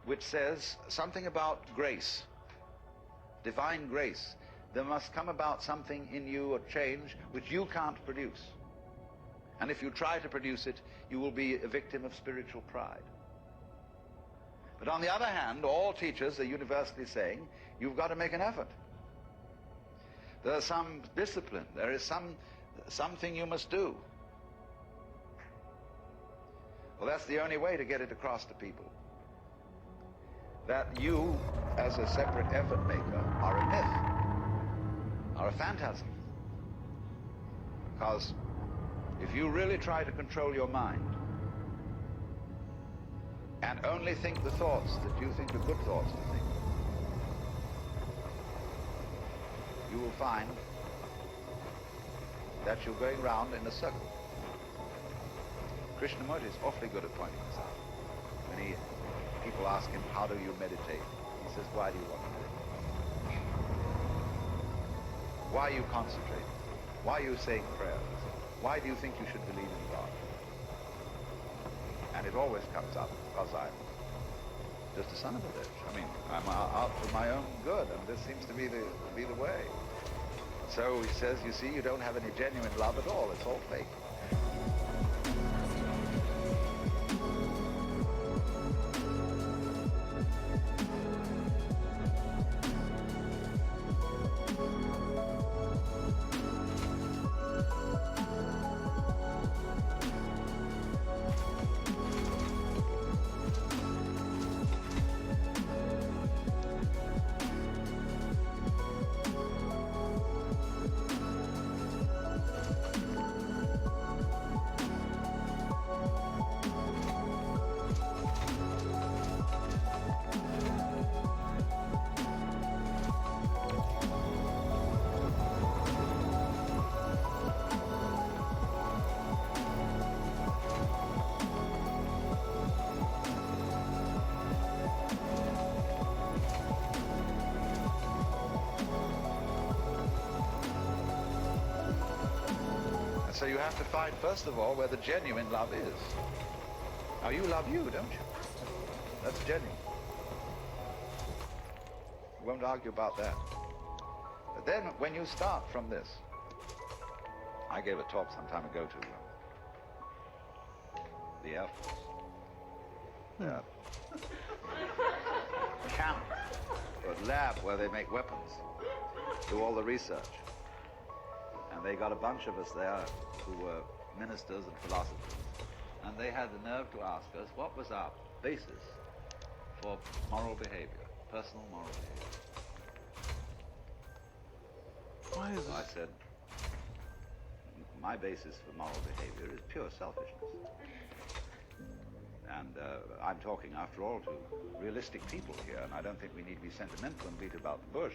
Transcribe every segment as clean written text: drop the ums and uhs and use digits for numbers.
which says something about grace, divine grace. There must come about something in you, a change, which you can't produce. And if you try to produce it, you will be a victim of spiritual pride. But on the other hand, all teachers are universally saying, you've got to make an effort. There's some discipline, there is something you must do. Well, that's the only way to get it across to people. That you, as a separate effort maker, are a myth, are a phantasm. Because if you really try to control your mind and only think the thoughts that you think are good thoughts to think, you will find that you're going round in a circle. Krishnamurti is awfully good at pointing this out. When people ask him, how do you meditate? He says, why do you want to meditate? Why are you concentrating? Why are you saying prayers? Why do you think you should believe in God? And it always comes up because I'm just a son of a bitch. I mean, I'm out for my own good, and this seems to be the way. So he says, you see, you don't have any genuine love at all. It's all fake. So you have to find, first of all, where the genuine love is. Now, you love you, don't you? That's genuine. We won't argue about that. But then, when you start from this, I gave a talk some time ago to the Air Force. Their camp, or lab where they make weapons, do all the research. And they got a bunch of us there who were ministers and philosophers. And they had the nerve to ask us what was our basis for moral behavior, personal moral behavior. Why is So I said, my basis for moral behavior is pure selfishness. And I'm talking, after all, to realistic people here, and I don't think we need to be sentimental and beat about the bush.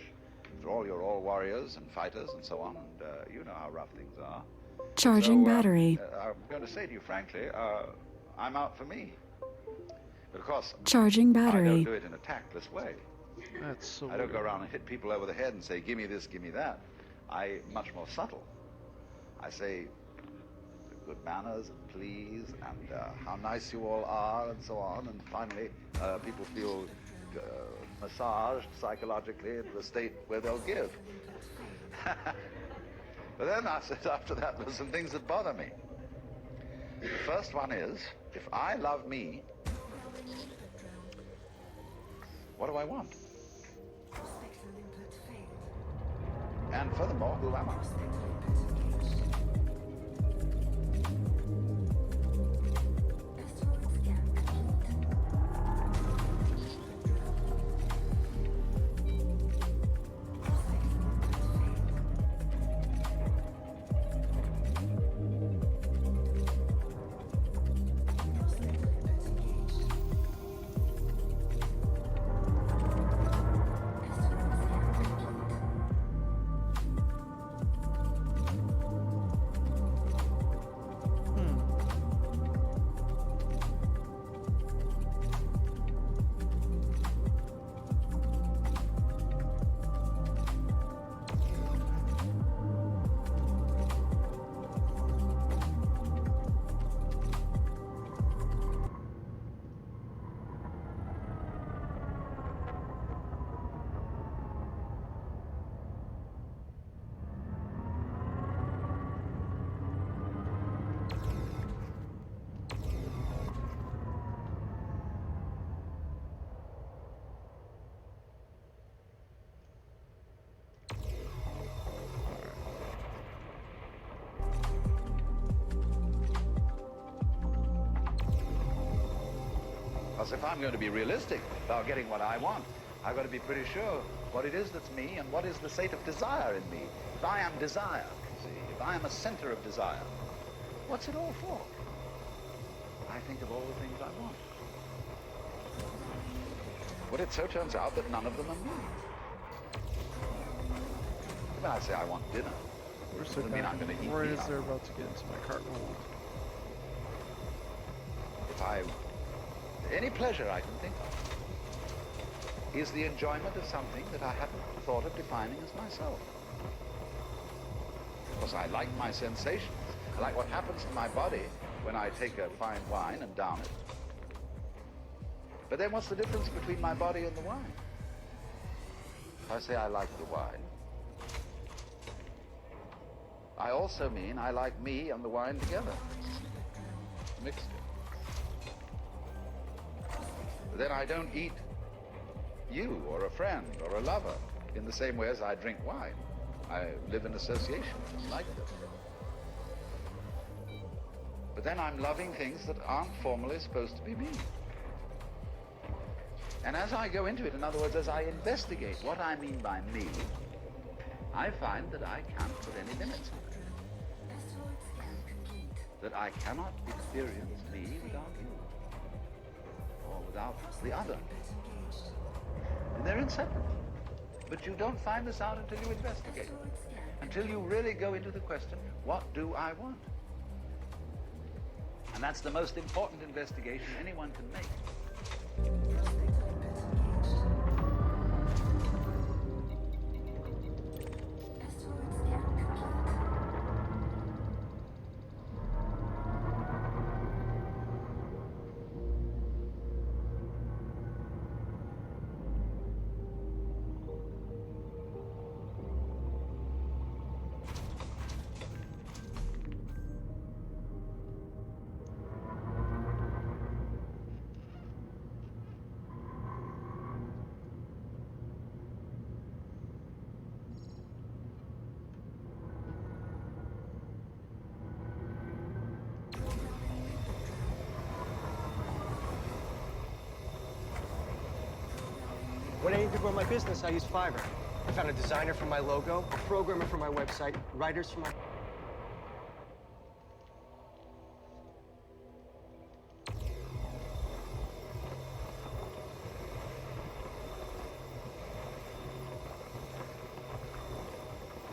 After all, you're all warriors and fighters and so on, and you know how rough things are. Charging battery. I'm going to say to you frankly, I'm out for me. But of course, Charging I battery. don't do it in a tactless way. That's so I don't go weird. around and hit people over the head and say, give me this, give me that. I'm much more subtle. I say good manners and please and how nice you all are and so on, and finally people feel massaged psychologically into a state where they'll give. But then I said after that, there's some things that bother me. The first one is, if I love me, what do I want? And furthermore, who am I? Because if I'm going to be realistic about getting what I want, I've got to be pretty sure what it is that's me and what is the state of desire in me. If I am desire, see, if I am a center of desire, what's it all for? I think of all the things I want. But it so turns out that none of them are me. When I say I want dinner, We're so doesn't mean I'm back going to eat right meat. as they're about to get into my cart hold. Any pleasure I can think of is the enjoyment of something that I hadn't thought of defining as myself. Because I like my sensations. I like what happens to my body when I take a fine wine and down it. But then what's the difference between my body and the wine? If I say I like the wine, I also mean I like me and the wine together, mixed it. But then I don't eat you or a friend or a lover in the same way as I drink wine. I live in association like them. But then I'm loving things that aren't formally supposed to be me. And as I go into it, in other words, as I investigate what I mean by me, I find that I can't put any limits on it. That I cannot experience me without you, or without the other. And they're inseparable. But you don't find this out until you investigate, until you really go into the question, what do I want? And that's the most important investigation anyone can make. When I need to grow my business, I use Fiverr. I found a designer for my logo, a programmer for my website, writers for my...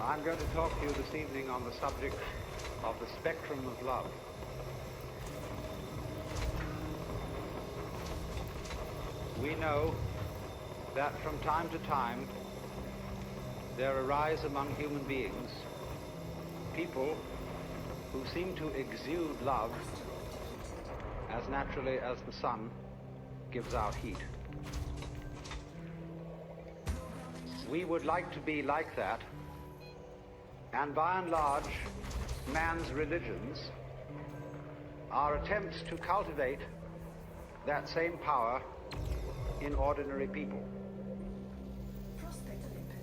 I'm going to talk to you this evening on the subject of the spectrum of love. We know that from time to time there arise among human beings people who seem to exude love as naturally as the sun gives out heat. We would like to be like that, and by and large, man's religions are attempts to cultivate that same power in ordinary people.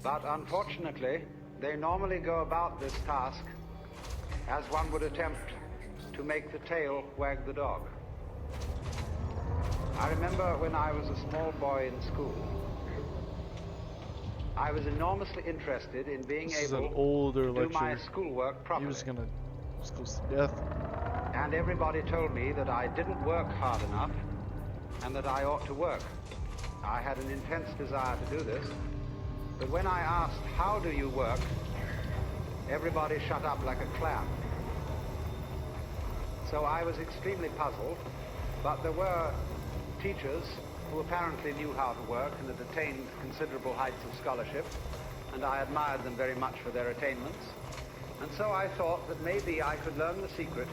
But unfortunately, they normally go about this task as one would attempt to make the tail wag the dog. I remember when I was a small boy in school, I was enormously interested in being This is an able older to do my lecture. schoolwork He properly. was gonna close to death. And everybody told me that I didn't work hard enough and that I ought to work. I had an intense desire to do this, but when I asked, how do you work, everybody shut up like a clam. So I was extremely puzzled, but there were teachers who apparently knew how to work and had attained considerable heights of scholarship, and I admired them very much for their attainments. And so I thought that maybe I could learn the secret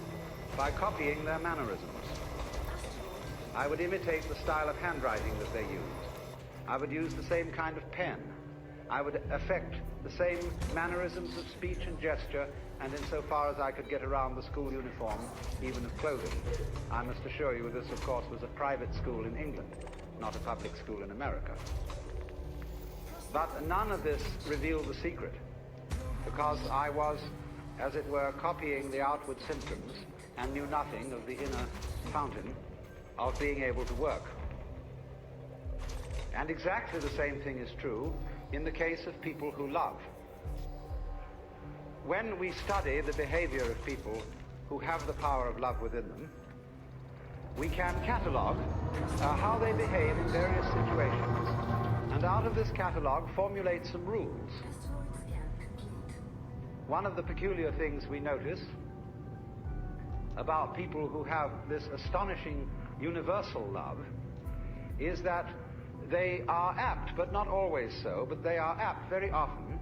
by copying their mannerisms. I would imitate the style of handwriting that they used. I would use the same kind of pen. I would affect the same mannerisms of speech and gesture, and insofar as I could get around the school uniform, even of clothing. I must assure you this, of course, was a private school in England, not a public school in America. But none of this revealed the secret, because I was, as it were, copying the outward symptoms and knew nothing of the inner fountain of being able to work. And exactly the same thing is true in the case of people who love. When we study the behavior of people who have the power of love within them, we can catalog how they behave in various situations, and out of this catalog formulate some rules. One of the peculiar things we notice about people who have this astonishing universal love is that they are apt, but not always so, but they are apt very often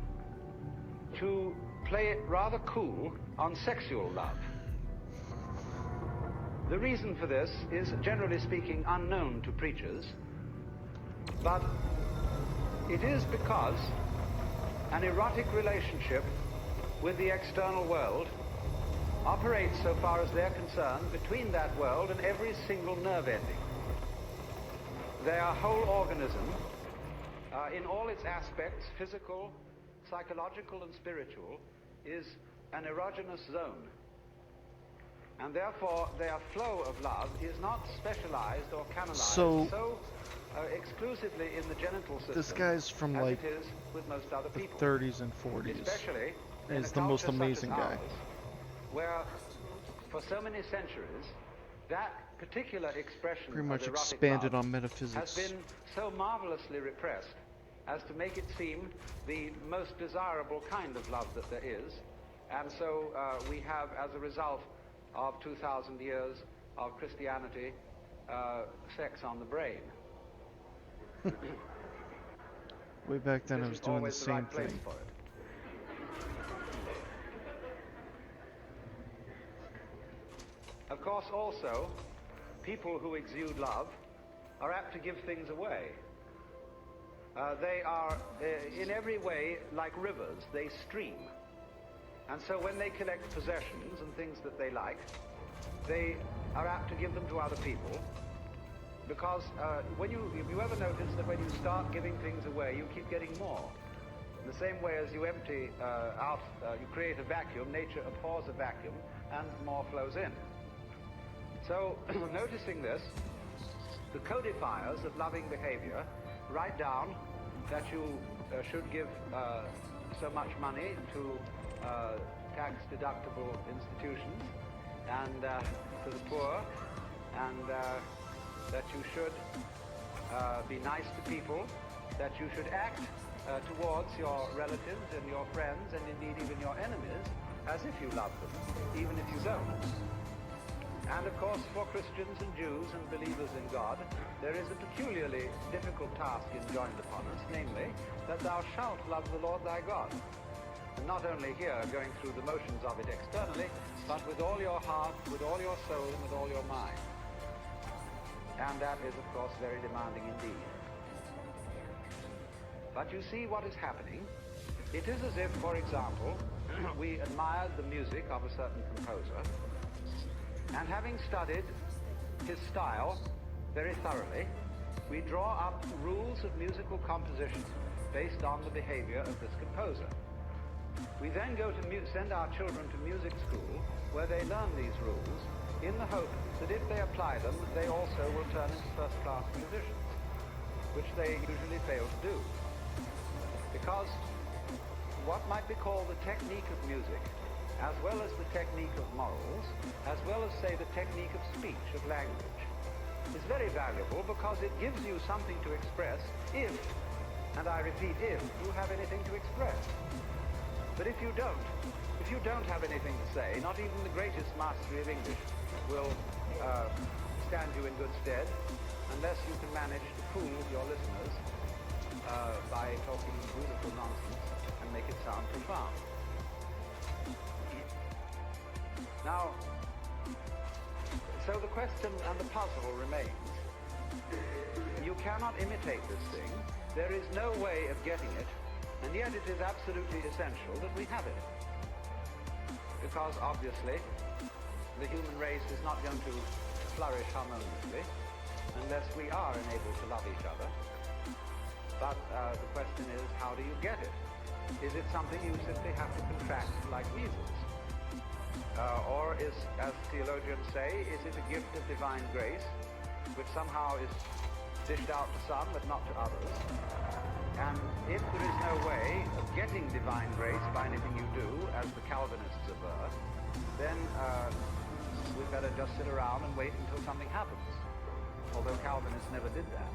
to play it rather cool on sexual love. The reason for this is, generally speaking, unknown to preachers, but it is because an erotic relationship with the external world operates, so far as they're concerned, between that world and every single nerve ending. Their whole organism, in all its aspects, physical, psychological, and spiritual, is an erogenous zone. And therefore, their flow of love is not specialized or canalized so exclusively in the genital system. This guy's from as like it is with most other the people. 30s and 40s. Especially And in he's a the most culture such amazing as guy. ours, where for so many centuries that particular expression Pretty much of erotic expanded love on metaphysics. has been so marvelously repressed as to make it seem the most desirable kind of love that there is. And so we have, as a result of 2,000 years of Christianity, sex on the brain. Way back then I This was is doing the always same right place thing. for it. Of course, also, people who exude love are apt to give things away. They are, in every way, like rivers. They stream. And so when they collect possessions and things that they like, they are apt to give them to other people. Because if you ever notice that when you start giving things away, you keep getting more. In the same way as you empty out, you create a vacuum, nature abhors a vacuum, and more flows in. So, noticing this, the codifiers of loving behavior write down that you should give so much money to tax-deductible institutions and to the poor, and that you should be nice to people, that you should act towards your relatives and your friends, and indeed even your enemies, as if you love them, even if you don't. And of course, for Christians and Jews and believers in God, there is a peculiarly difficult task enjoined upon us, namely, that thou shalt love the Lord thy God. And not only here, going through the motions of it externally, but with all your heart, with all your soul, and with all your mind. And that is, of course, very demanding indeed. But you see what is happening. It is as if, for example, we admired the music of a certain composer, and having studied his style very thoroughly, we draw up rules of musical composition based on the behavior of this composer. We then go to send our children to music school, where they learn these rules, in the hope that if they apply them, they also will turn into first-class musicians, which they usually fail to do. Because what might be called the technique of music, as well as the technique of morals, as well as, say, the technique of speech, of language, is very valuable because it gives you something to express if, and I repeat, if you have anything to express. But if you don't have anything to say, not even the greatest mastery of English will stand you in good stead, unless you can manage to fool your listeners by talking beautiful nonsense and make it sound profound. Now, so the question and the puzzle remains. You cannot imitate this thing. There is no way of getting it, and yet it is absolutely essential that we have it. Because obviously, the human race is not going to flourish harmoniously unless we are enabled to love each other. But the question is, how do you get it? Is it something you simply have to contract like measles? Or is, as theologians say, is it a gift of divine grace, which somehow is dished out to some but not to others. And if there is no way of getting divine grace by anything you do, as the Calvinists aver, then we'd better just sit around and wait until something happens. Although Calvinists never did that.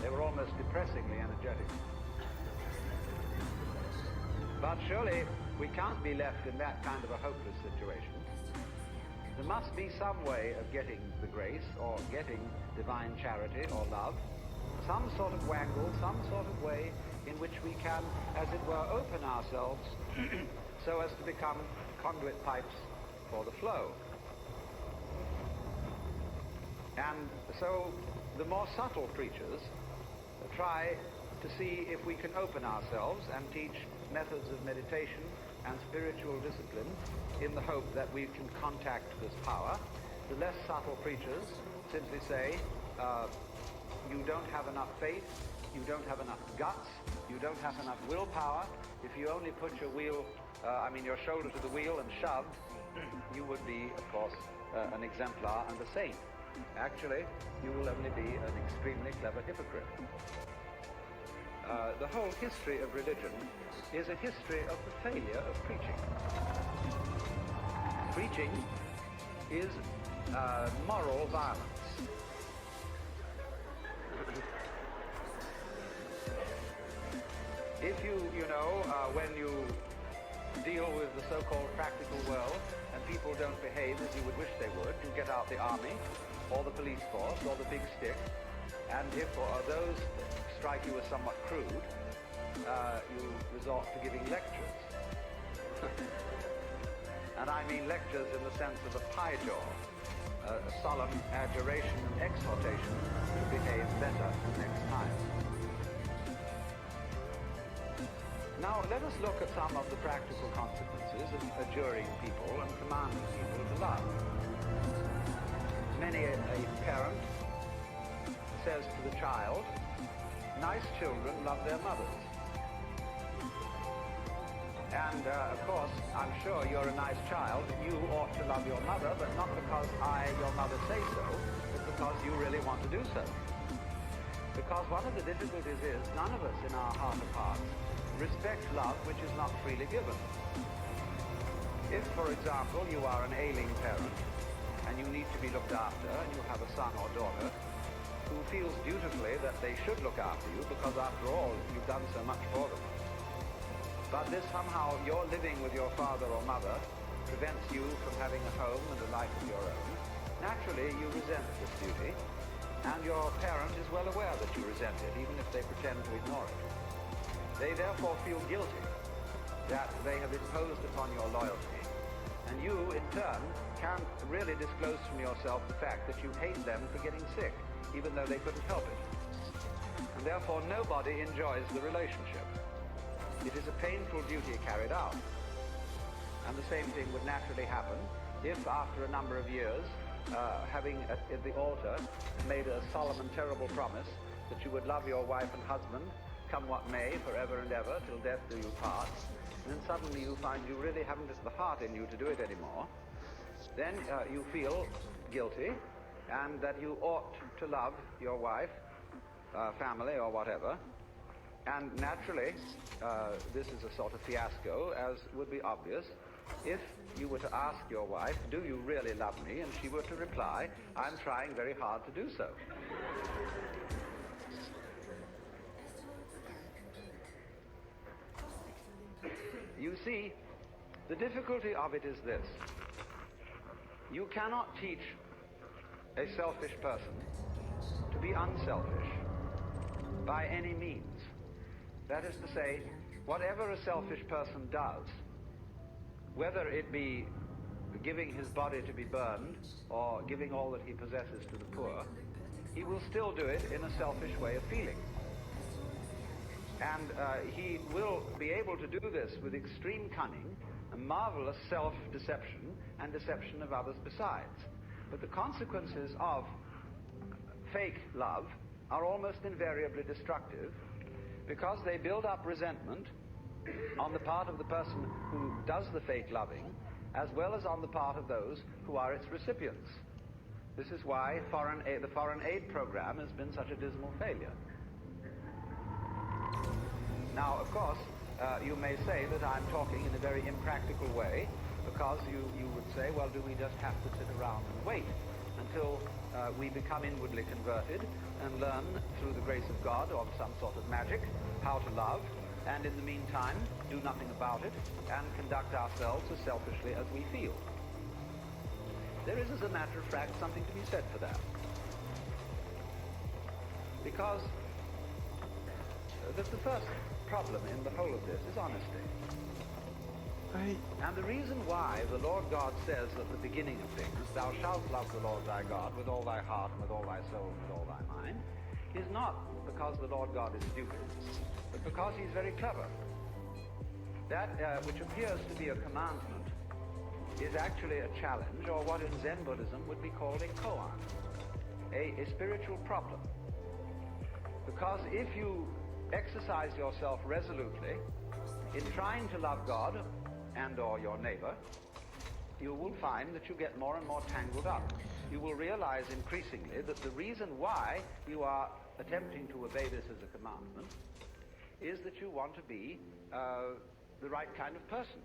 They were almost depressingly energetic. But surely we can't be left in that kind of a hopeless situation. There must be some way of getting the grace or getting divine charity or love, some sort of wangle, some sort of way in which we can, as it were, open ourselves so as to become conduit pipes for the flow. And so the more subtle preachers try to see if we can open ourselves and teach methods of meditation and spiritual discipline in the hope that we can contact this power. The less subtle preachers simply say, you don't have enough faith, you don't have enough guts, you don't have enough willpower. If you only put your your shoulder to the wheel and shoved, you would be, of course, an exemplar and a saint. Actually, you will only be an extremely clever hypocrite. The whole history of religion is a history of the failure of preaching. Preaching is moral violence. If when you deal with the so-called practical world and people don't behave as you would wish they would, you get out the army or the police force or the big stick, and if those strike you as somewhat crude, you resort to giving lectures. And I mean lectures in the sense of a pie jaw, a solemn adjuration and exhortation to behave better next time. Now, let us look at some of the practical consequences of adjuring people and commanding people to love. Many a parent says to the child, nice children love their mothers. And, of course, I'm sure you're a nice child. You ought to love your mother, but not because I, your mother, say so, but because you really want to do so. Because one of the difficulties is none of us in our heart of hearts respect love which is not freely given. If, for example, you are an ailing parent and you need to be looked after and you have a son or daughter who feels dutifully that they should look after you because, after all, you've done so much for them. But this somehow, your living with your father or mother prevents you from having a home and a life of your own. Naturally, you resent this duty, and your parent is well aware that you resent it, even if they pretend to ignore it. They therefore feel guilty that they have imposed upon your loyalty, and you, in turn, can't really disclose from yourself the fact that you hate them for getting sick, even though they couldn't help it. And therefore, nobody enjoys the relationship. It is a painful duty carried out. And the same thing would naturally happen if, after a number of years, having at the altar made a solemn and terrible promise that you would love your wife and husband, come what may, forever and ever, till death do you part, and then suddenly you find you really haven't the heart in you to do it anymore, then you feel guilty, and that you ought to love your wife, family, or whatever. And naturally, this is a sort of fiasco, as would be obvious, if you were to ask your wife, do you really love me? And she were to reply, I'm trying very hard to do so. You see, the difficulty of it is this. You cannot teach a selfish person to be unselfish by any means. That is to say, whatever a selfish person does, whether it be giving his body to be burned or giving all that he possesses to the poor, he will still do it in a selfish way of feeling. And he will be able to do this with extreme cunning, a marvelous self-deception, and deception of others besides. But the consequences of fake love are almost invariably destructive, because they build up resentment on the part of the person who does the fake loving, as well as on the part of those who are its recipients. This is why the foreign aid program has been such a dismal failure. Now, of course, you may say that I'm talking in a very impractical way, because you would say, well, do we just have to sit around and wait until we become inwardly converted and learn through the grace of God or some sort of magic how to love, and in the meantime do nothing about it and conduct ourselves as selfishly as we feel? There is, as a matter of fact, something to be said for that. Because the first problem in the whole of this is honesty. And the reason why the Lord God says at the beginning of things, thou shalt love the Lord thy God with all thy heart and with all thy soul and with all thy mind, is not because the Lord God is stupid, but because he's very clever. That which appears to be a commandment is actually a challenge, or what in Zen Buddhism would be called a koan, a spiritual problem. Because if you exercise yourself resolutely in trying to love God and or your neighbor, you will find that you get more and more tangled up. You will realize increasingly that the reason why you are attempting to obey this as a commandment is that you want to be the right kind of person.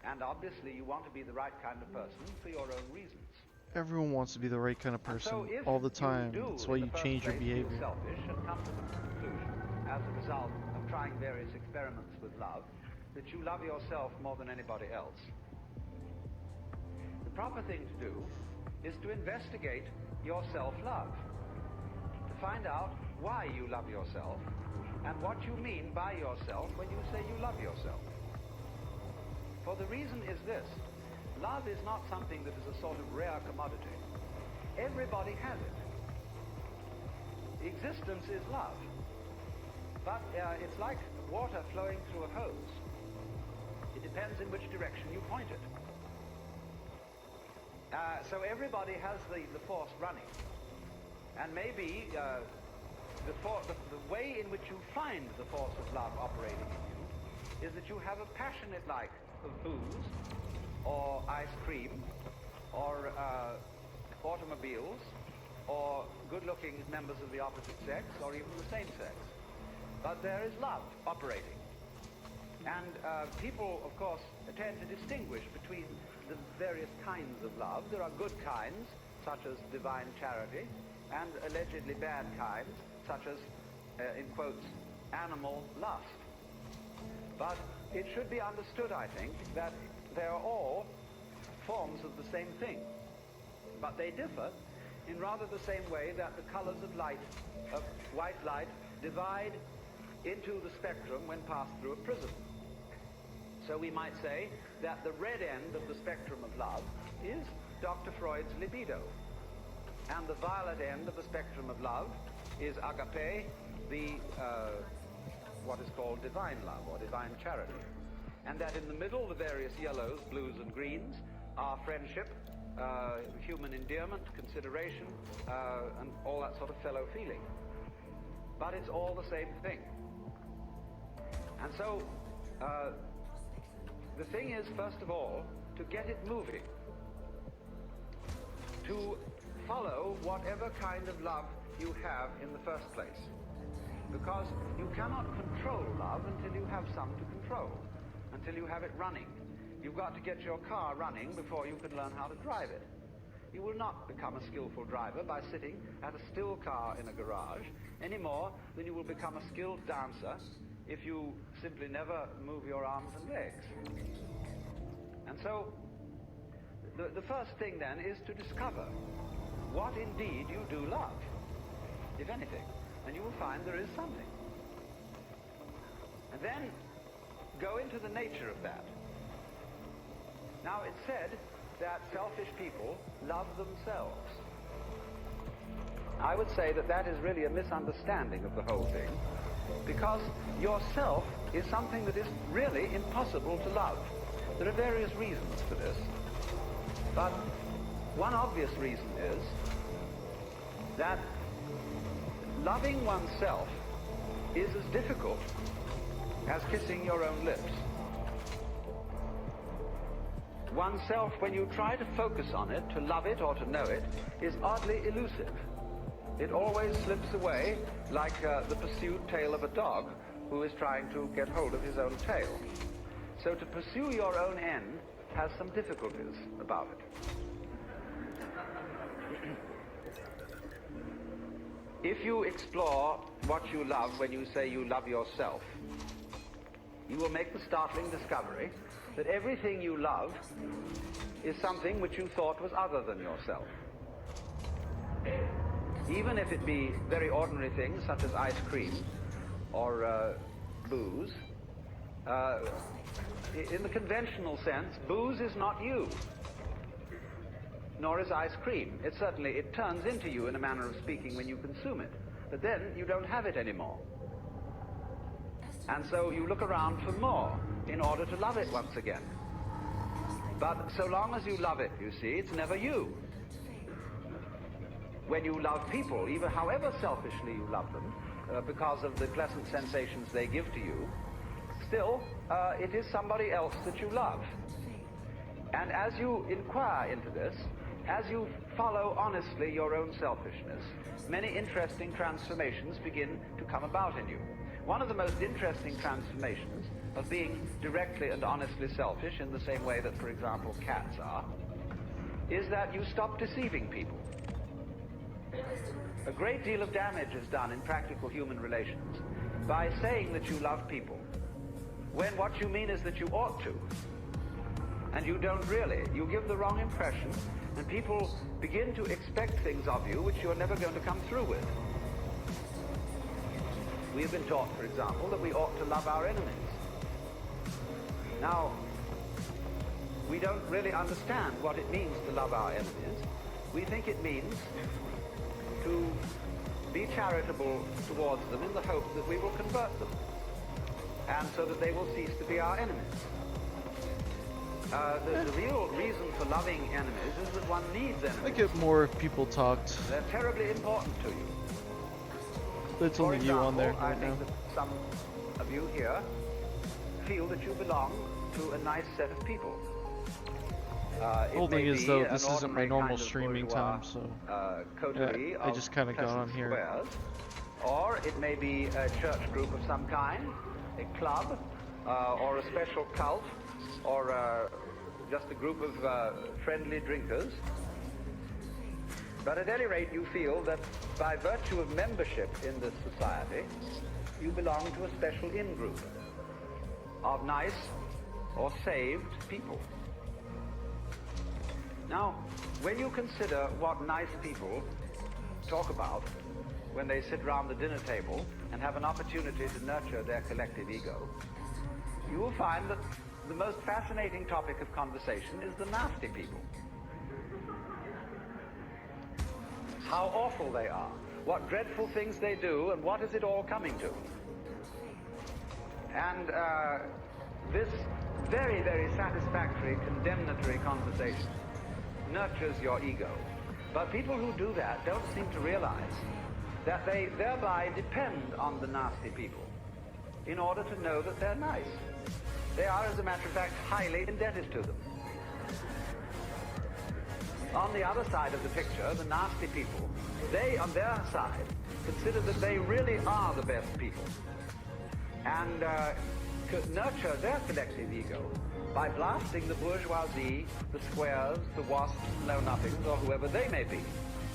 And obviously you want to be the right kind of person for your own reasons. Everyone wants to be the right kind of person So if all the time. you do, That's why in you the first change your place, feel behavior. selfish and come to the conclusion, as a result of trying various experiments with love, that you love yourself more than anybody else, the proper thing to do is to investigate your self-love, to find out why you love yourself and what you mean by yourself when you say you love yourself. For the reason is this: love is not something that is a sort of rare commodity. Everybody has it. Existence is love. But it's like water flowing through a hose. It depends in which direction you point it. So everybody has the force running. And maybe the way in which you find the force of love operating in you is that you have a passionate like of booze, or ice cream, or automobiles, or good-looking members of the opposite sex, or even the same sex. But there is love operating. And people, of course, tend to distinguish between the various kinds of love. There are good kinds, such as divine charity, and allegedly bad kinds, such as, in quotes, animal lust. But it should be understood, I think, that they are all forms of the same thing. But they differ in rather the same way that the colors of light, of white light, divide into the spectrum when passed through a prism. So we might say that the red end of the spectrum of love is Dr. Freud's libido. And the violet end of the spectrum of love is agape, the what is called divine love or divine charity. And that in the middle, the various yellows, blues and greens are friendship, human endearment, consideration, and all that sort of fellow feeling. But it's all the same thing. And so the thing is, first of all, to get it moving, to follow whatever kind of love you have in the first place. Because you cannot control love until you have some to control, until you have it running. You've got to get your car running before you can learn how to drive it. You will not become a skillful driver by sitting at a still car in a garage any more than you will become a skilled dancer if you simply never move your arms and legs. And so the first thing then is to discover what indeed you do love, if anything. And you will find there is something. And then go into the nature of that. Now, it's said that selfish people love themselves. I would say that that is really a misunderstanding of the whole thing, because yourself is something that is really impossible to love. There are various reasons for this, but one obvious reason is that loving oneself is as difficult as kissing your own lips. oneself, when you try to focus on it, to love it or to know it, is oddly elusive. It always slips away like the pursued tail of a dog who is trying to get hold of his own tail. So to pursue your own end has some difficulties about it. If you explore what you love when you say you love yourself, you will make the startling discovery that everything you love is something which you thought was other than yourself. Even if it be very ordinary things such as ice cream or booze, in the conventional sense, booze is not you, nor is ice cream. It turns into you in a manner of speaking when you consume it, but then you don't have it anymore. And so you look around for more in order to love it once again. But so long as you love it, you see, it's never you. When you love people, even however selfishly you love them, because of the pleasant sensations they give to you, still, it is somebody else that you love. And as you inquire into this, as you follow honestly your own selfishness, many interesting transformations begin to come about in you. One of the most interesting transformations of being directly and honestly selfish, in the same way that, for example, cats are, is that you stop deceiving people. A great deal of damage is done in practical human relations by saying that you love people, when what you mean is that you ought to, and you don't really. You give the wrong impression, and people begin to expect things of you which you're never going to come through with. We have been taught, for example, that we ought to love our enemies. Now, we don't really understand what it means to love our enemies. We think it means to be charitable towards them in the hope that we will convert them, and so that they will cease to be our enemies. The real reason for loving enemies is that one needs enemies. I get more if people talked. They're terribly important to you. It's For only you on there example, I right now. think that some of you here feel that you belong to a nice set of people. The whole It may thing is, be though, an this isn't my ordinary normal kind of streaming bourgeois, time, so coterie I just kind of got pleasant on here. squares. Or it may be a church group of some kind, a club, or a special cult, or just a group of friendly drinkers. But at any rate, you feel that by virtue of membership in this society, you belong to a special in-group of nice or saved people. Now, when you consider what nice people talk about when they sit round the dinner table and have an opportunity to nurture their collective ego, you will find that the most fascinating topic of conversation is the nasty people. How awful they are, what dreadful things they do, and what is it all coming to. And this very, very satisfactory, condemnatory conversation nurtures your ego. But people who do that don't seem to realize that they thereby depend on the nasty people in order to know that they're nice. They are, as a matter of fact, highly indebted to them. On the other side of the picture, the nasty people, they, on their side, consider that they really are the best people, and nurture their collective ego by blasting the bourgeoisie, the squares, the wasps, know-nothings, or whoever they may be.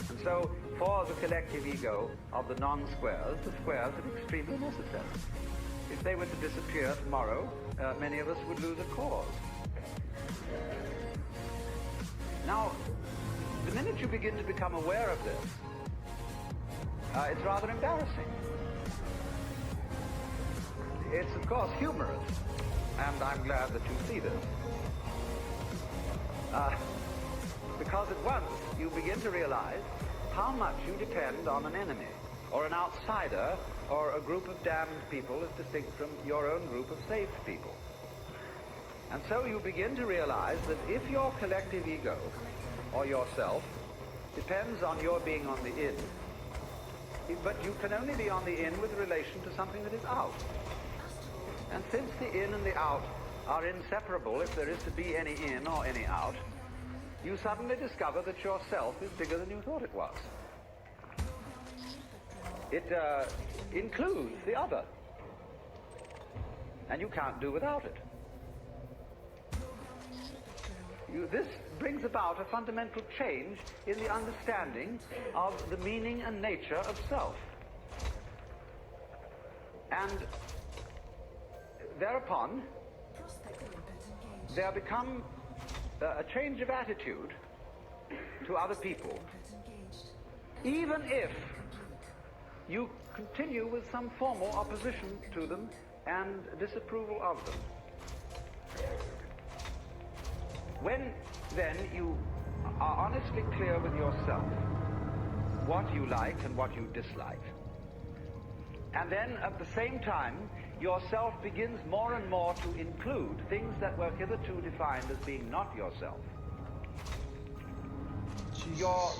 And so, for the collective ego of the non-squares, the squares are extremely necessary. If they were to disappear tomorrow, many of us would lose a cause. Now, the minute you begin to become aware of this, it's rather embarrassing. It's, of course, humorous, and I'm glad that you see this. Because at once you begin to realize how much you depend on an enemy, or an outsider, or a group of damned people as distinct from your own group of saved people. And so you begin to realize that if your collective ego, or yourself, depends on your being on the in, but you can only be on the in with relation to something that is out. And since the in and the out are inseparable if there is to be any in or any out, you suddenly discover that your self is bigger than you thought it was. It includes the other, and you can't do without it. This brings about a fundamental change in the understanding of the meaning and nature of self. And thereupon, there become a change of attitude to other people, even if you continue with some formal opposition to them and disapproval of them. When then you are honestly clear with yourself what you like and what you dislike, and then at the same time yourself begins more and more to include things that were hitherto defined as being not yourself. Jesus. Your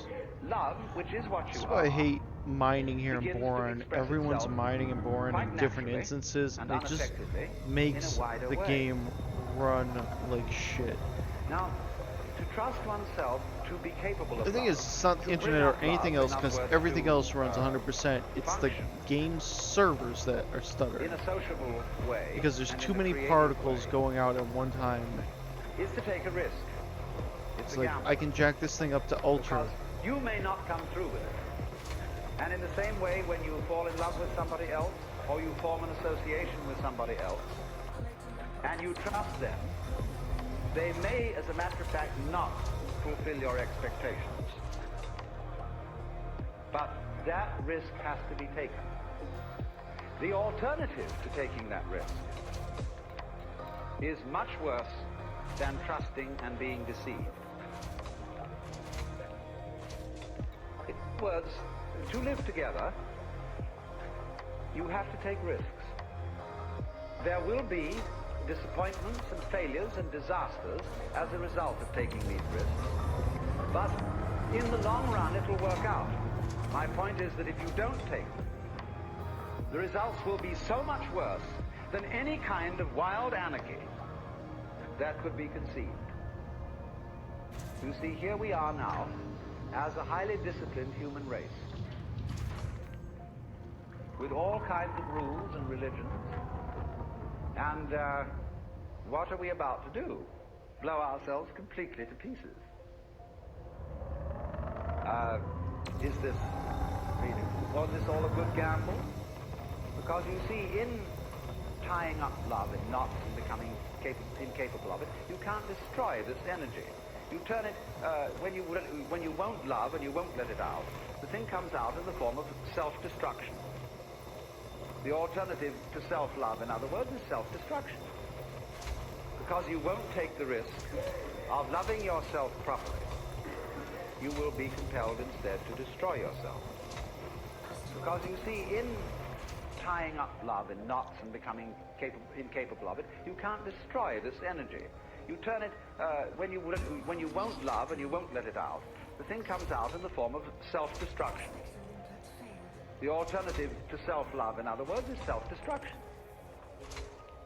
love, which is what you That's are, why I hate mining here in begins to Boron. express Everyone's itself mining in Boron quite in different naturally instances. and It just unaffectedly makes in a wider the way. game run like shit. Now, to trust oneself to be capable of The thing love, is, it's not to the bring internet or out anything love, else, in other because words, everything to, else runs 100%. It's the function game servers that are in stuttering. a sociable way, Because there's and too in a many creative particles way, going out at one time. is to take a risk. It's a like, gamble. I can jack this thing up to ultra. Because you may not come through with it. And in the same way, when you fall in love with somebody else, or you form an association with somebody else, and you trust them, they may, as a matter of fact, not fulfill your expectations. But that risk has to be taken. The alternative to taking that risk is much worse than trusting and being deceived. In other words, to live together, you have to take risks. There will be disappointments and failures and disasters as a result of taking these risks. But in the long run, it will work out. My point is that if you don't take them, the results will be so much worse than any kind of wild anarchy that could be conceived. You see, here we are now as a highly disciplined human race, with all kinds of rules and religions. And what are we about to do? Blow ourselves completely to pieces. Is this really, was this all a good gamble? Because you see, in tying up love in knots and becoming incapable of it, you can't destroy this energy. You turn it, when you won't love and you won't let it out, the thing comes out in the form of self-destruction. The alternative to self-love, in other words, is self-destruction. Because you won't take the risk of loving yourself properly, you will be compelled instead to destroy yourself. Because you see, in tying up love in knots and becoming incapable of it, you can't destroy this energy. You turn it, when you won't love and you won't let it out, the thing comes out in the form of self-destruction. The alternative to self-love, in other words, is self-destruction.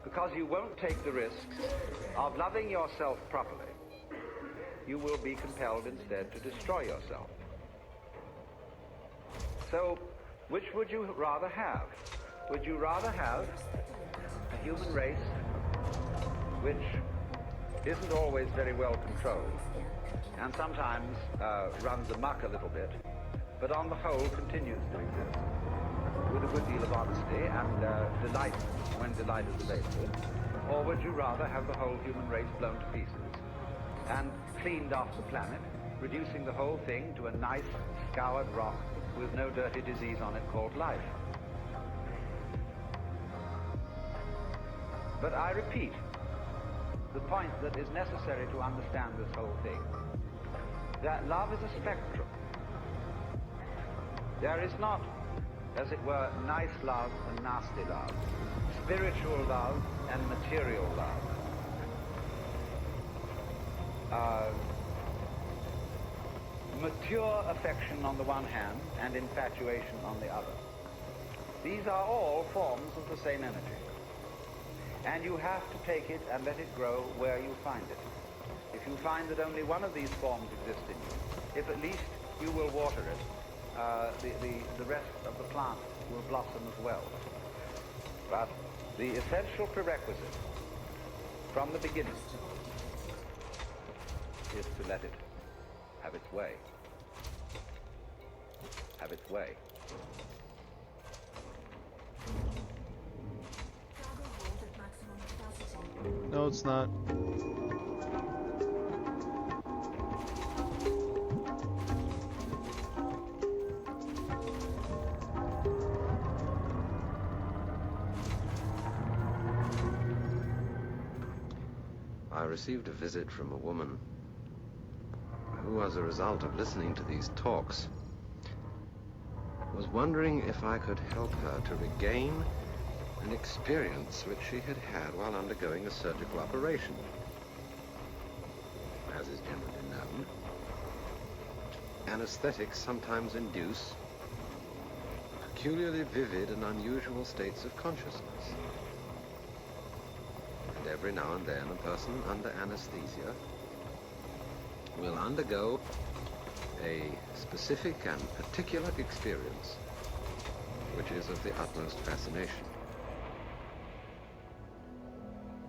Because you won't take the risk of loving yourself properly, you will be compelled instead to destroy yourself. So, which would you rather have? Would you rather have a human race which isn't always very well controlled and sometimes runs amok a little bit, but on the whole continues to exist with a good deal of honesty and delight when delight is available? Or would you rather have the whole human race blown to pieces and cleaned off the planet, reducing the whole thing to a nice scoured rock with no dirty disease on it called life? But I repeat the point that is necessary to understand this whole thing, that love is a spectrum. There is not, as it were, nice love and nasty love, spiritual love and material love, mature affection on the one hand and infatuation on the other. These are all forms of the same energy. And you have to take it and let it grow where you find it. If you find that only one of these forms exists in you, if at least you will water it, the rest of the plant will blossom as well. But the essential prerequisite from the beginning is to let it have its way. Have its way. No, it's not. I received a visit from a woman who, as a result of listening to these talks, was wondering if I could help her to regain an experience which she had had while undergoing a surgical operation. As is generally known, anesthetics sometimes induce peculiarly vivid and unusual states of consciousness. And every now and then a person under anesthesia will undergo a specific and particular experience which is of the utmost fascination.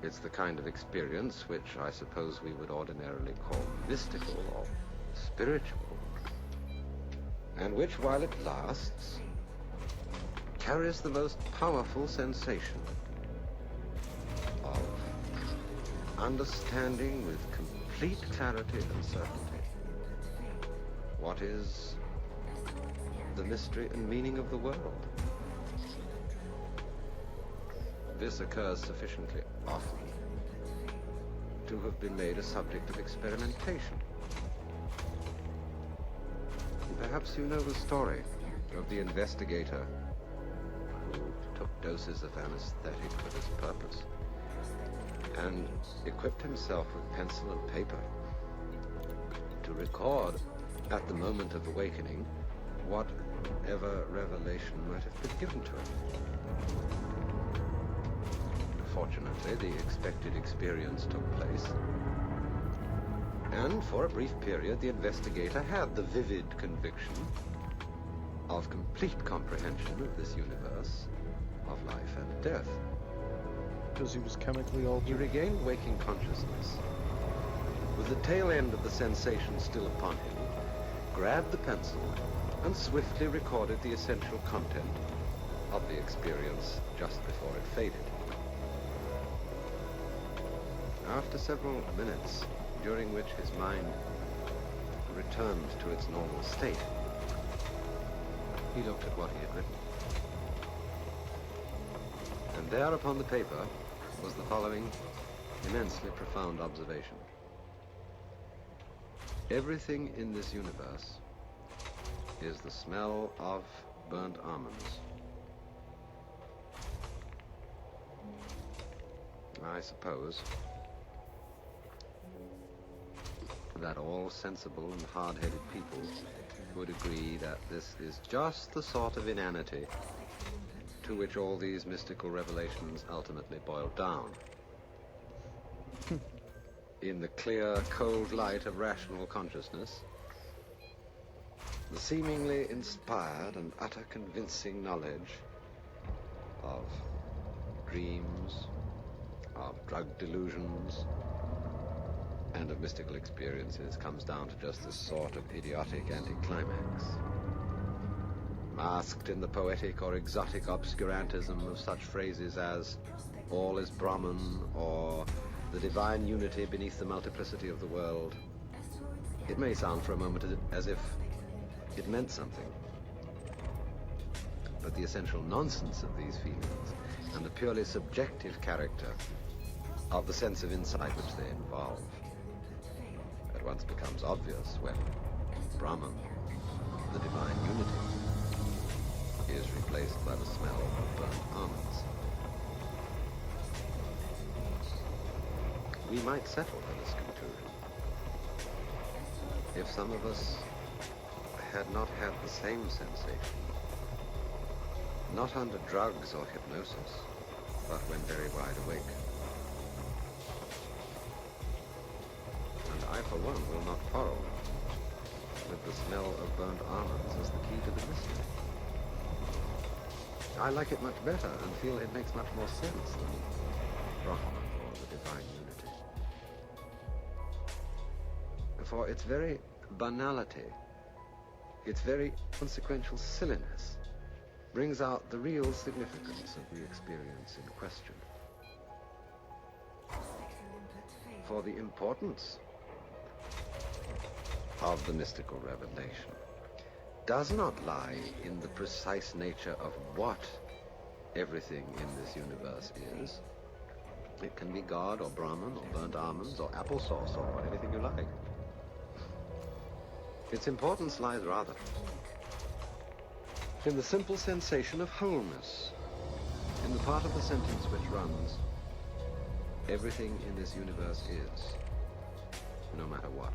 It's the kind of experience which I suppose we would ordinarily call mystical or spiritual, and which, while it lasts, carries the most powerful sensation of understanding with complete clarity and certainty what is the mystery and meaning of the world. This occurs sufficiently often to have been made a subject of experimentation. Perhaps you know the story of the investigator who took doses of anesthetic for this purpose and equipped himself with pencil and paper to record at the moment of awakening whatever revelation might have been given to him. Fortunately, the expected experience took place, and for a brief period the investigator had the vivid conviction of complete comprehension of this universe of life and death. Because he was chemically He altered. regained waking consciousness, with the tail end of the sensation still upon him, grabbed the pencil, and swiftly recorded the essential content of the experience just before it faded. After several minutes, during which his mind returned to its normal state, he looked at what he had written. And there upon the paper was the following immensely profound observation. Everything in this universe is the smell of burnt almonds. I suppose that all sensible and hard-headed people would agree that this is just the sort of inanity to which all these mystical revelations ultimately boil down. In the clear, cold light of rational consciousness, the seemingly inspired and utter convincing knowledge of dreams, of drug delusions, and of mystical experiences comes down to just this sort of idiotic anticlimax, masked in the poetic or exotic obscurantism of such phrases as all is Brahman or the divine unity beneath the multiplicity of the world. It may sound for a moment as if it meant something, but the essential nonsense of these feelings and the purely subjective character of the sense of insight which they involve at once becomes obvious when Brahman, the divine unity, is replaced by the smell of burnt almonds. We might settle for this conclusion if some of us had not had the same sensation, not under drugs or hypnosis, but when very wide awake. I, for one, will not quarrel with the smell of burnt almonds as the key to the mystery. I like it much better and feel it makes much more sense than Brahman or the divine unity. For its very banality, its very consequential silliness, brings out the real significance of the experience in question. For the importance of the mystical revelation does not lie in the precise nature of what everything in this universe is. It can be God or Brahman or burnt almonds or applesauce or anything you like. Its importance lies rather in the simple sensation of wholeness, in the part of the sentence which runs, everything in this universe is, no matter what.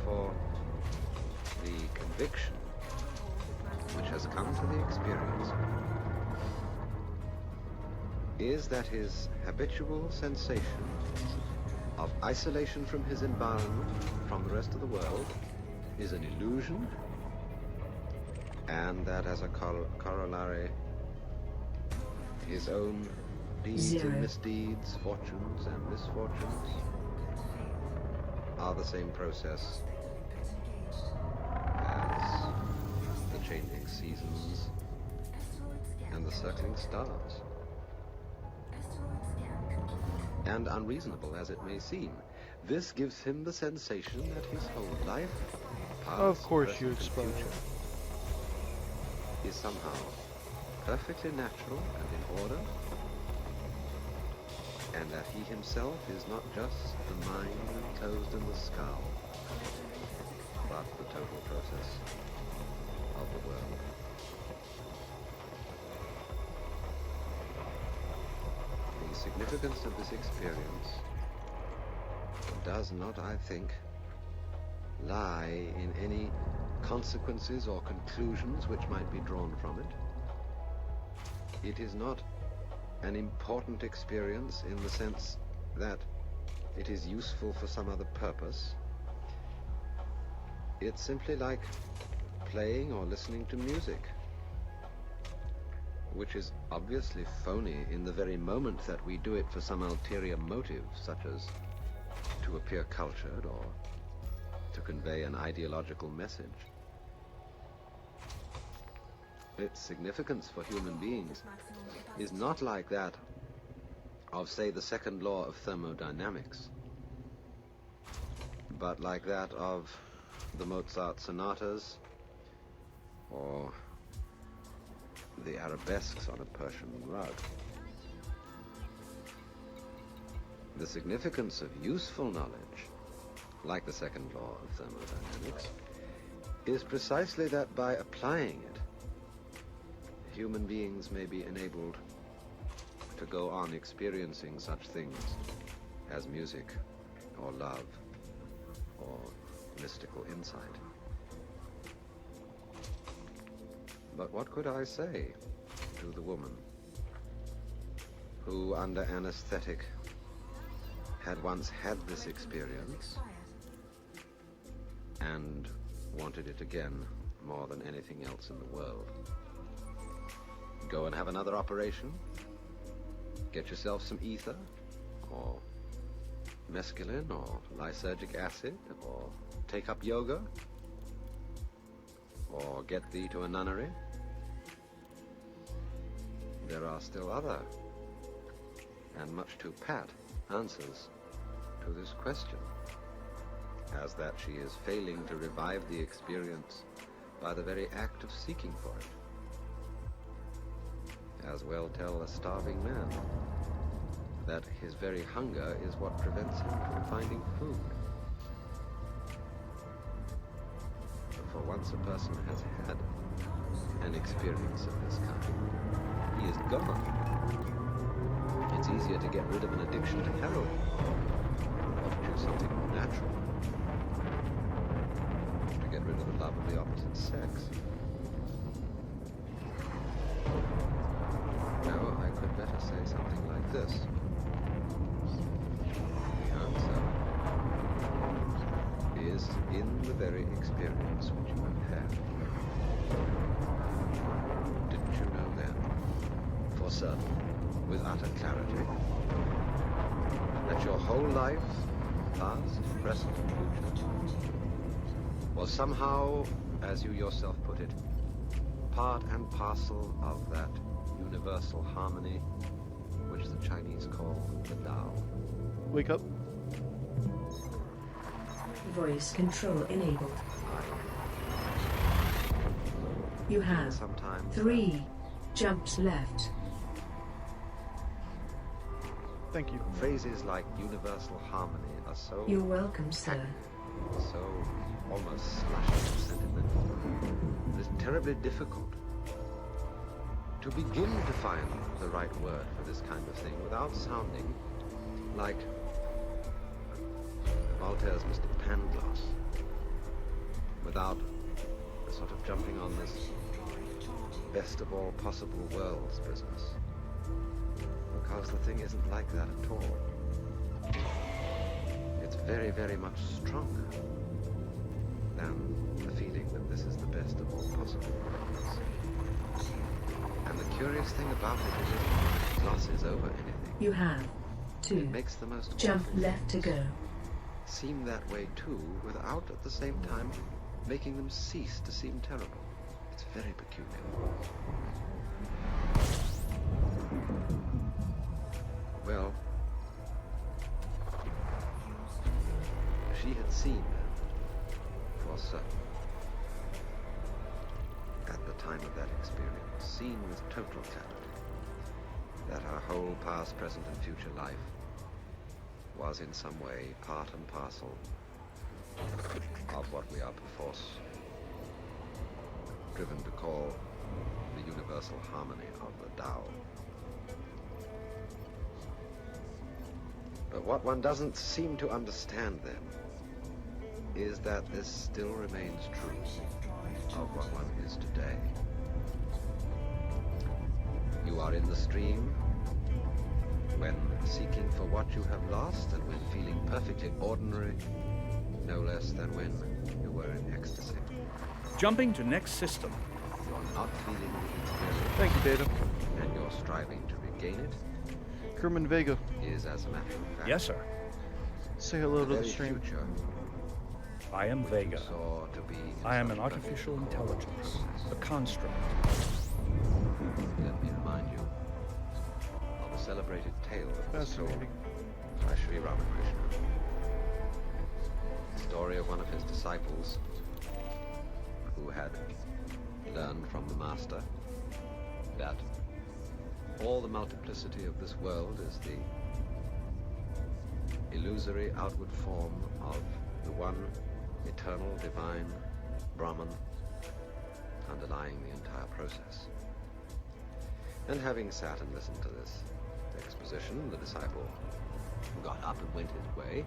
For the conviction which has come to the experience is that his habitual sensation of isolation from his environment, from the rest of the world, is an illusion, and that as a corollary, his own deeds and misdeeds, fortunes and misfortunes, are the same process as the changing seasons and the circling stars. And unreasonable as it may seem, this gives him the sensation that his whole life, past, Of course you present, explain and it. future, is somehow perfectly natural and in order, and that he himself is not just the mind enclosed in the skull, but the total process of the world. The significance of this experience does not, I think, lie in any consequences or conclusions which might be drawn from it. It is not an important experience in the sense that it is useful for some other purpose. It's simply like playing or listening to music, which is obviously phony in the very moment that we do it for some ulterior motive, such as to appear cultured or to convey an ideological message. Its significance for human beings is not like that of, say, the second law of thermodynamics, but like that of the Mozart sonatas or the arabesques on a Persian rug. The significance of useful knowledge, like the second law of thermodynamics, is precisely that by applying it, human beings may be enabled to go on experiencing such things as music or love or mystical insight. But what could I say to the woman who, under anesthetic, had once had this experience and wanted it again more than anything else in the world? Go and have another operation? Get yourself some ether, or mescaline, or lysergic acid, or take up yoga, or get thee to a nunnery? There are still other, and much too pat, answers to this question, as that she is failing to revive the experience by the very act of seeking for it. As well tell a starving man that his very hunger is what prevents him from finding food. For once a person has had an experience of this kind, he is gone. It's easier to get rid of an addiction to heroin, or to choose something more natural, to get rid of the love of the opposite sex. No, I could better say something like this. in the very experience which you have had. Didn't you know then, for certain, with utter clarity, that your whole life, past, present, and future, was somehow, as you yourself put it, part and parcel of that universal harmony which the Chinese call the Tao? Wake up. Voice control enabled. You have Sometimes 3 jumps left. Thank you. phrases like universal harmony are so You're welcome, sir. so almost slashing sentimental. It's terribly difficult to begin to find the right word for this kind of thing without sounding like Voltaire's Mr. Pangloss, without sort of jumping on this best of all possible worlds business. Because the thing isn't like that at all. It's very, very much stronger than the feeling that this is the best of all possible worlds. And the curious thing about it is it glosses over anything. You have 2 It makes the most jump awful left to things go. seem that way too, without at the same time making them cease to seem terrible. It's very peculiar. Well, she had seen then, for certain, at the time of that experience, seen with total clarity, that her whole past, present, and future life was in some way part and parcel of what we are perforce driven to call the universal harmony of the Tao. But what one doesn't seem to understand then is that this still remains true of what one is today. You are in the stream when seeking for what you have lost, and when feeling perfectly ordinary, no less than when you were in ecstasy. Jumping to next system. You're not feeling the experience, Thank you, Data. and you're striving to regain it, Kerman Vega. is, as a matter of fact, Yes, sir. Say hello to the very stream. future I am Vega. saw to be in I am such an artificial perfect intelligence, a construct. Let me remind you of a celebrated tale that was told Fascinating. by Sri Ramakrishna. The story of one of his disciples who had learned from the master that all the multiplicity of this world is the illusory outward form of the one eternal divine Brahman underlying the entire process. And having sat and listened to this exposition, the disciple got up and went his way,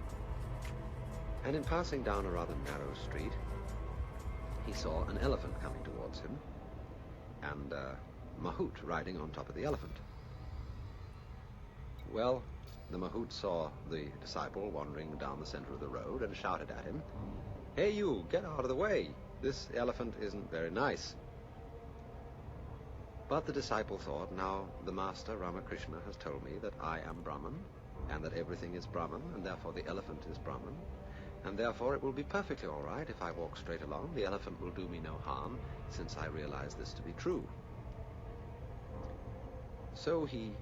and in passing down a rather narrow street, he saw an elephant coming towards him, and Mahout riding on top of the elephant. Well, the Mahout saw the disciple wandering down the center of the road and shouted at him, "Hey you, get out of the way! This elephant isn't very nice." But the disciple thought, now the master, Ramakrishna, has told me that I am Brahman, and that everything is Brahman, and therefore the elephant is Brahman, and therefore it will be perfectly all right if I walk straight along. The elephant will do me no harm, since I realize this to be true. So he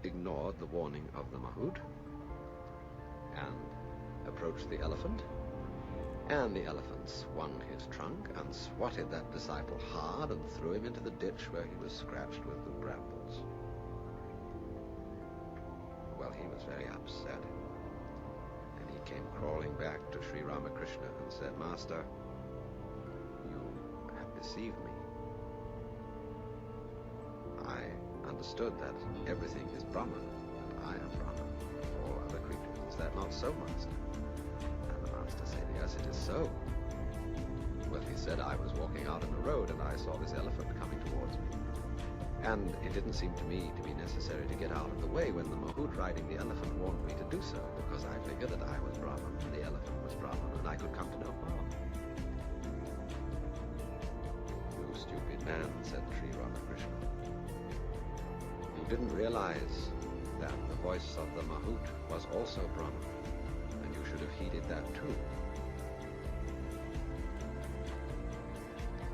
ignored the warning of the Mahout and approached the elephant, and the elephant swung his trunk and swatted that disciple hard and threw him into the ditch where he was scratched with the brambles. Well, he was very upset, and he came crawling back to Sri Ramakrishna and said, "Master, you have deceived me. I understood that everything is Brahman, and I am Brahman, all other creatures. Is that not so, Master?" And the Master said, "Yes, it is so." Well, he said, "I was walking out on the road, and I saw this elephant coming towards me. And it didn't seem to me to be necessary to get out of the way when the Mahout riding the elephant warned me to do so, because I figured that I was Brahman and the elephant was Brahman, and I could come to no harm. You stupid man, said Sri Ramakrishna. You didn't realize that the voice of the Mahout was also Brahman, and you should have heeded that too.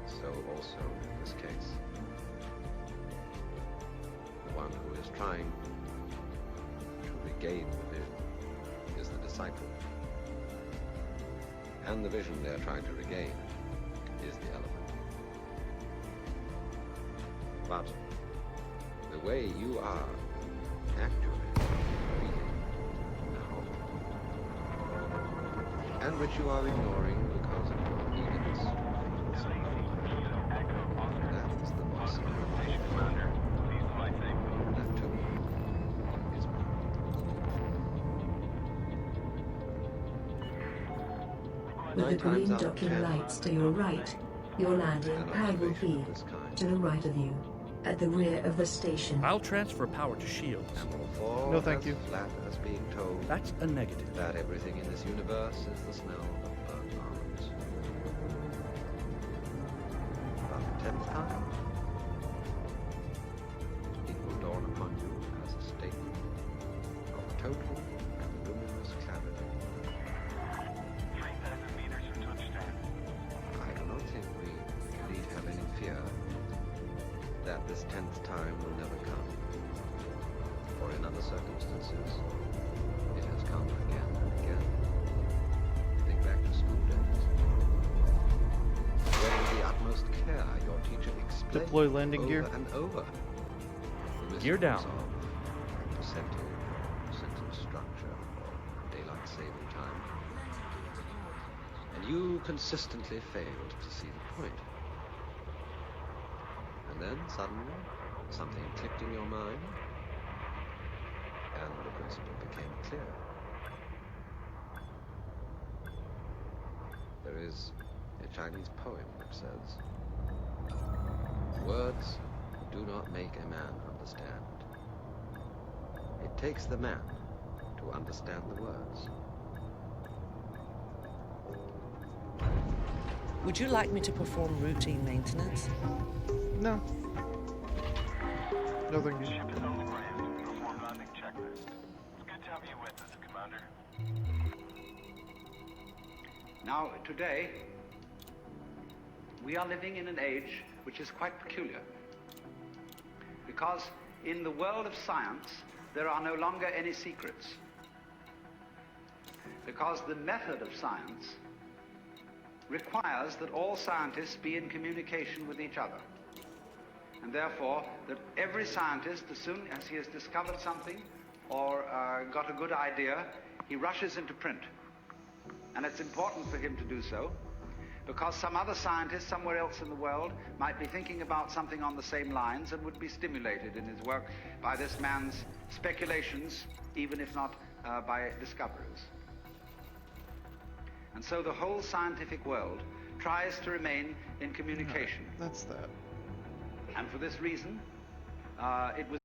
So also in this case. The one who is trying to regain the vision is the disciple. And the vision they're trying to regain is the elephant. But the way you are actually feeling now, and which you are ignoring because of your eagerness, that is the voice of your commander. That too is mine. With the 9 times green out of docking 10, lights to your right, your landing an pad will observation be of this kind to the right of you, at the rear of the station. I'll transfer power to shields. and will fall No, thank as you. flat as being told That's a negative. that everything in this universe is the smell of burnt arms. About the 10th time, it will dawn upon you as a statement of total and luminous clarity. 3,000 meters from touchdown. I do not think we need have any fear that this 10th time will never come, for in other circumstances it has come again and again. Think back to school days, where with the utmost care your teacher explained Deploy landing over gear. and over the Gear mysteries down. of percentage, sentence structure, or daylight saving time, and you consistently failed to see the point. And then, suddenly, something clicked in your mind, and the principle became clear. There is a Chinese poem which says, "Words do not make a man understand. It takes the man to understand the words." Would you like me to perform routine maintenance? No. No, thank you. Ship is on the ground. Perform landing checklist. It's good to have you with us, Commander. Now, today, we are living in an age which is quite peculiar. Because in the world of science, there are no longer any secrets. Because the method of science requires that all scientists be in communication with each other. And therefore, that every scientist, as soon as he has discovered something or got a good idea, he rushes into print. And it's important for him to do so, because some other scientist somewhere else in the world might be thinking about something on the same lines and would be stimulated in his work by this man's speculations, even if not by discoveries. And so the whole scientific world tries to remain in communication. That's that. And for this reason, it was